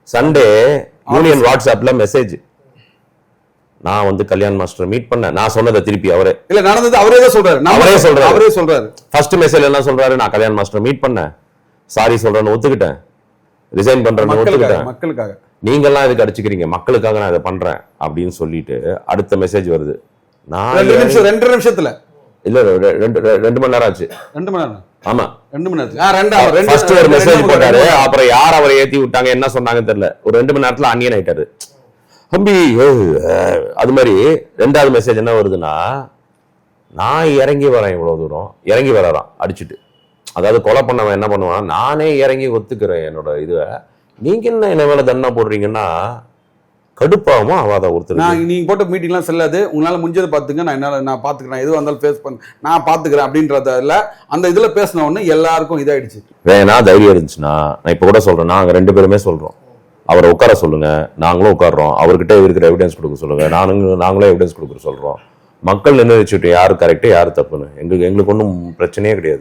Sunday union வாட்ஸ்அப்ல message, நான் வந்து கல்யாண் மாஸ்டர் மீட் பண்ணேன், நான் சொன்னதை திருப்பி அவரே இல்ல நடந்தது அவரே தான் சொல்றாரு. அவரே சொல்றாரு. ஃபர்ஸ்ட் மெசேஜ் என்ன சொல்றாரு, நான் கல்யாண் மாஸ்டர் மீட் பண்ணேன், சாரி சொல்றேன்னு ஒத்துக்கிட்டேன், ரிசைன் பண்றேன்னு ஒத்துக்கிட்டேன், மக்களுக்காக நீங்கெல்லாம் இதுக்கு அடிச்சுக்கிறீங்க, மக்களுக்காக நான் இதை பண்றேன் அப்படின்னு சொல்லிட்டு அடுத்த மெசேஜ் வருது. நான் 2 நிமிஷத்துல இல்ல 2 மணி நேரம் ஆச்சு. 2 மணி நேரம். ஆமா 2 மணி நேரத்துல ஃபர்ஸ்ட் ஒரு மெசேஜ் போட்டாரு, அப்புறம் யார் அவரை ஏத்தி விட்டாங்க என்ன சொன்னாங்கன்னு தெரியல, ஒரு 2 மணி நேரத்துல அன்னியன் ஆயிட்டாரு தம்பி. அது மாதிரி 2வது மெசேஜ் என்ன வருதுன்னா, நான் இறங்கி வரேன், இவ்வளவு தூரம் இறங்கி வரான் அடிச்சுட்டு, அதாவது கொலை பண்ணவன் என்ன பண்ணுவான், நானே இறங்கி ஒத்துக்கிறேன் என்னோட இதுவை, நீங்க என்ன மேல தண்டனை போடுறீங்கன்னா கடுப்பாகுமா ஆவாதா ஒருத்தர். நீங்க போட்ட மீட்டிங்லாம் செல்லாது, உங்களால முடிஞ்சதை பாத்துங்க, நான் பாத்துக்கிறேன், எதுவும் வந்தாலும் ஃபேஸ் பண்ண நான் பாத்துக்கிறேன் அப்படின்றத இல்ல. அந்த இதுல பேசின உடனே எல்லாருக்கும் இதாயிடுச்சு. வேணா தைரியம் இருந்துச்சுன்னா நான் இப்ப கூட சொல்றேன், நாங்க 2 பேருமே சொல்றோம், அவரை உட்கார சொல்லுங்க, நாங்களும் உட்காடுறோம், அவர்கிட்ட இருக்கிற எவிடன்ஸ் கொடுக்க சொல்லுங்க, நாங்களும் எவிடன்ஸ் கொடுக்குற சொல்றோம், மக்கள் நிர்ணயிச்சுட்டு யாரு கரெக்டு யாரு தப்புன்னு. எங்களுக்கு ஒன்றும் பிரச்சனையே கிடையாது.